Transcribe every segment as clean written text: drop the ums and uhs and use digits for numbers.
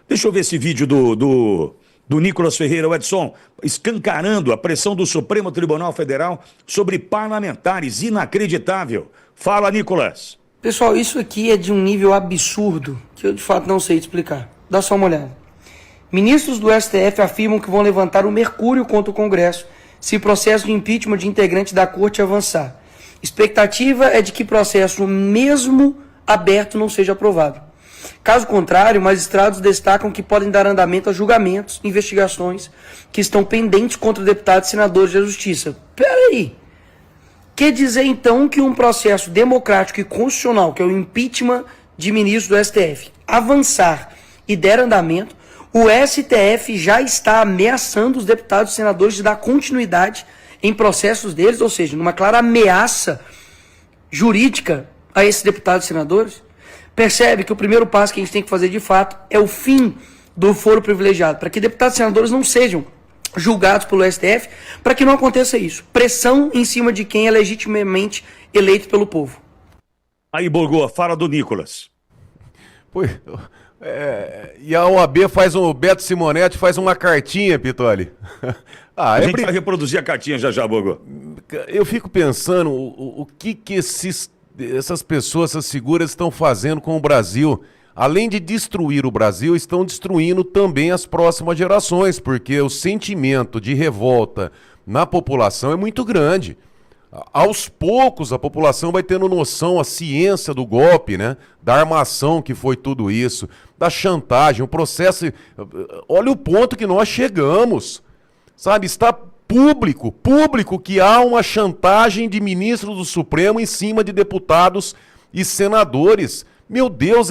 Deixa eu ver esse vídeo do Nicolas Ferreira, o Edson, escancarando a pressão do Supremo Tribunal Federal sobre parlamentares. Inacreditável. Fala, Nicolas. Pessoal, isso aqui é de um nível absurdo que eu de fato não sei explicar. Dá só uma olhada. Ministros do STF afirmam que vão levantar o mercúrio contra o Congresso se o processo de impeachment de integrante da Corte avançar. Expectativa é de que processo mesmo aberto não seja aprovado. Caso contrário, magistrados destacam que podem dar andamento a julgamentos, investigações que estão pendentes contra deputados e senadores da Justiça. Peraí. Quer dizer então que um processo democrático e constitucional, que é o impeachment de ministros do STF, avançar e der andamento, o STF já está ameaçando os deputados e senadores de dar continuidade em processos deles, ou seja, numa clara ameaça jurídica a esses deputados e senadores? Percebe que o primeiro passo que a gente tem que fazer de fato é o fim do foro privilegiado, para que deputados e senadores não sejam julgados pelo STF, para que não aconteça isso. Pressão em cima de quem é legitimamente eleito pelo povo. Aí, Borgô, fala do Nicolas. Pois, e a OAB faz o Beto Simonetti faz uma cartinha, Pitoli. A gente vai reproduzir a cartinha já, Borgô. Eu fico pensando o que essas pessoas, essas figuras estão fazendo com o Brasil. Além de destruir o Brasil, estão destruindo também as próximas gerações, porque o sentimento de revolta na população é muito grande. Aos poucos, a população vai tendo noção, a ciência do golpe, né? Da armação que foi tudo isso, da chantagem, o processo... Olha o ponto que nós chegamos, sabe? Está público que há uma chantagem de ministros do Supremo em cima de deputados e senadores. Meu Deus,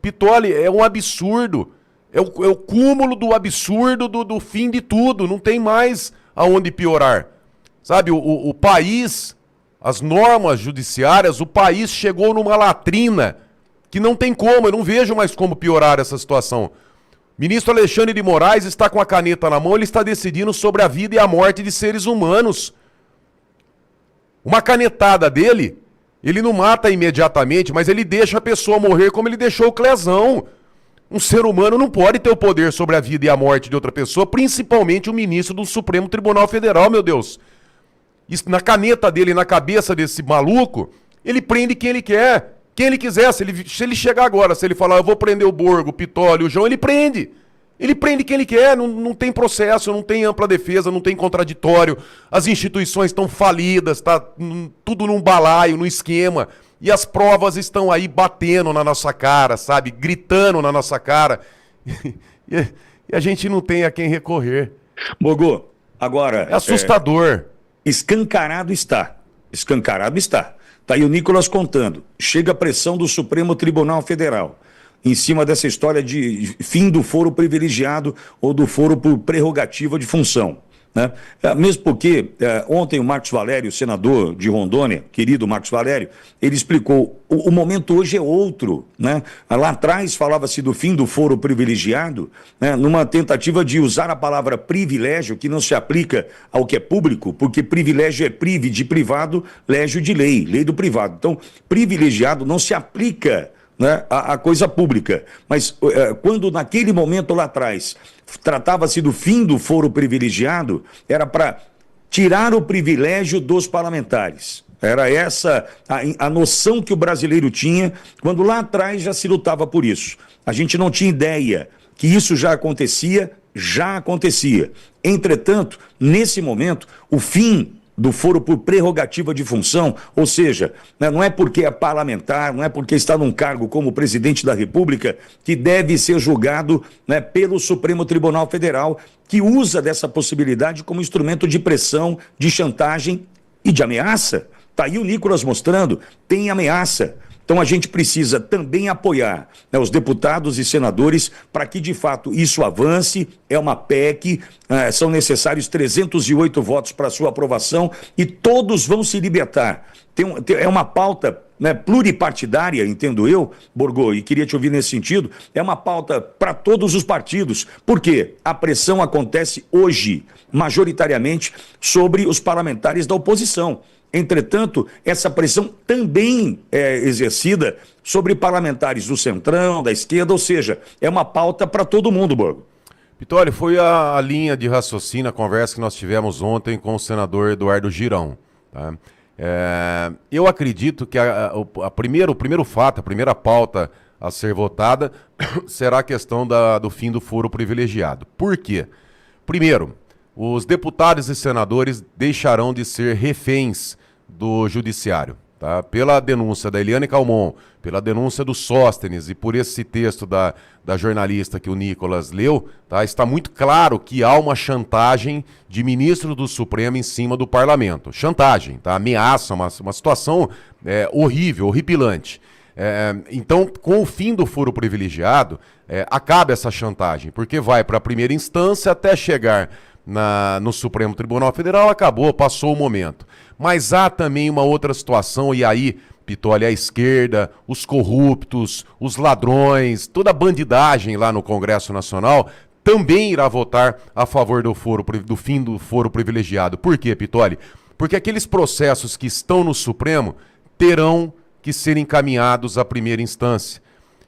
Pitoli, é um absurdo. É o cúmulo do absurdo do fim de tudo. Não tem mais aonde piorar. Sabe, o país, as normas judiciárias, o país chegou numa latrina que não tem como, eu não vejo mais como piorar essa situação. Ministro Alexandre de Moraes está com a caneta na mão, ele está decidindo sobre a vida e a morte de seres humanos. Uma canetada dele, ele não mata imediatamente, mas ele deixa a pessoa morrer como ele deixou o Clezão. Um ser humano não pode ter o poder sobre a vida e a morte de outra pessoa, principalmente o ministro do Supremo Tribunal Federal, meu Deus. Isso, na caneta dele, na cabeça desse maluco, ele prende quem ele quer. Quem ele quiser, se ele chegar agora, se ele falar, eu vou prender o Borgo, o Pitoli, o João, ele prende. Ele prende quem ele quer, não tem processo, não tem ampla defesa, não tem contraditório. As instituições estão falidas, está tudo num balaio, num esquema. E as provas estão aí batendo na nossa cara, sabe? Gritando na nossa cara. E a gente não tem a quem recorrer. Borgô, agora... É assustador. Escancarado está. Escancarado está. Está aí o Nicolas contando. Chega a pressão do Supremo Tribunal Federal em cima dessa história de fim do foro privilegiado ou do foro por prerrogativa de função, né? Mesmo porque ontem o Marcos Valério, senador de Rondônia, querido Marcos Valério, ele explicou, o momento hoje é outro, né? Lá atrás falava-se do fim do foro privilegiado, né? Numa tentativa de usar a palavra privilégio, que não se aplica ao que é público, porque privilégio é prive de privado, légio de lei, lei do privado. Então, privilegiado não se aplica, né, a coisa pública, mas quando naquele momento lá atrás tratava-se do fim do foro privilegiado, era para tirar o privilégio dos parlamentares. Era essa a noção que o brasileiro tinha quando lá atrás já se lutava por isso. A gente não tinha ideia que isso já acontecia. Entretanto, nesse momento, o fim do foro por prerrogativa de função, ou seja, né, não é porque é parlamentar, não é porque está num cargo como presidente da República que deve ser julgado, né, pelo Supremo Tribunal Federal, que usa dessa possibilidade como instrumento de pressão, de chantagem e de ameaça. Está aí o Nicolas mostrando, tem ameaça. Então a gente precisa também apoiar, né, os deputados e senadores para que de fato isso avance. É uma PEC, são necessários 308 votos para sua aprovação e todos vão se libertar. É uma pauta, né, pluripartidária, entendo eu, Borgô, e queria te ouvir nesse sentido. É uma pauta para todos os partidos. Por quê? A pressão acontece hoje, majoritariamente, sobre os parlamentares da oposição. Entretanto, essa pressão também é exercida sobre parlamentares do Centrão, da esquerda, ou seja, é uma pauta para todo mundo, Borgo. Pritório, foi a linha de raciocínio, a conversa que nós tivemos ontem com o senador Eduardo Girão. Tá? Eu acredito que o primeiro fato, a primeira pauta a ser votada será a questão do fim do foro privilegiado. Por quê? Primeiro, os deputados e senadores deixarão de ser reféns do judiciário. Tá? Pela denúncia da Eliane Calmon, pela denúncia do Sóstenes e por esse texto da jornalista que o Nicolas leu, tá? Está muito claro que há uma chantagem de ministro do Supremo em cima do parlamento. Chantagem, tá? Ameaça, uma situação horrível, horripilante. Então, com o fim do foro privilegiado, acaba essa chantagem, porque vai para a primeira instância até chegar no Supremo Tribunal Federal, acabou, passou o momento. Mas há também uma outra situação, e aí, Pitoli, a esquerda, os corruptos, os ladrões, toda a bandidagem lá no Congresso Nacional também irá votar a favor do fim do foro privilegiado. Por quê, Pitoli? Porque aqueles processos que estão no Supremo terão que ser encaminhados à primeira instância.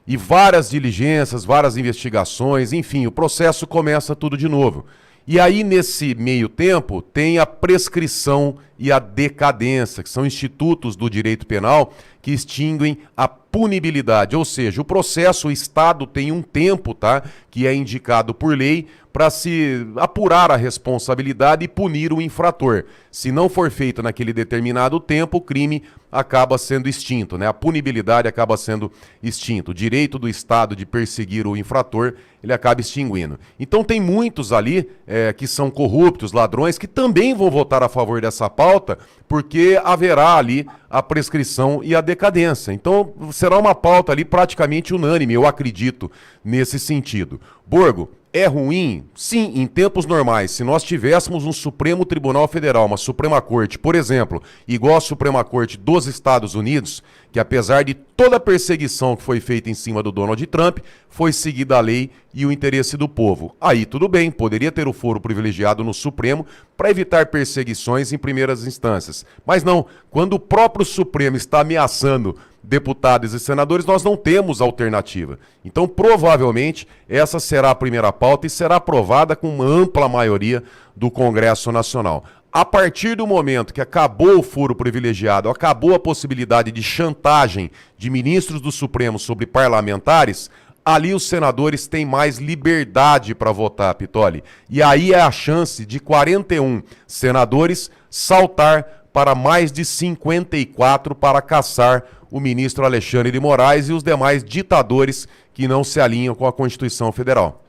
E várias diligências, várias investigações, enfim, o processo começa tudo de novo. E aí, nesse meio tempo, tem a prescrição e a decadência, que são institutos do direito penal que extinguem a punibilidade. Ou seja, o processo, o Estado tem um tempo, tá, que é indicado por lei para se apurar a responsabilidade e punir o infrator. Se não for feito naquele determinado tempo, o crime acaba sendo extinto, né? A punibilidade acaba sendo extinta. O direito do Estado de perseguir o infrator, ele acaba extinguindo. Então tem muitos ali que são corruptos, ladrões, que também vão votar a favor dessa pauta, porque haverá ali a prescrição e a decadência. Então será uma pauta ali praticamente unânime, eu acredito, nesse sentido. Borgo, é ruim? Sim, em tempos normais. Se nós tivéssemos um Supremo Tribunal Federal, uma Suprema Corte, por exemplo, igual a Suprema Corte dos Estados Unidos, que apesar de toda a perseguição que foi feita em cima do Donald Trump, foi seguida a lei e o interesse do povo. Aí tudo bem, poderia ter o foro privilegiado no Supremo para evitar perseguições em primeiras instâncias. Mas não, quando o próprio Supremo está ameaçando deputados e senadores, nós não temos alternativa. Então, provavelmente, essa será a primeira pauta e será aprovada com uma ampla maioria do Congresso Nacional. A partir do momento que acabou o foro privilegiado, acabou a possibilidade de chantagem de ministros do Supremo sobre parlamentares, ali os senadores têm mais liberdade para votar, Pitoli. E aí é a chance de 41 senadores saltar para mais de 54 para caçar o ministro Alexandre de Moraes e os demais ditadores que não se alinham com a Constituição Federal.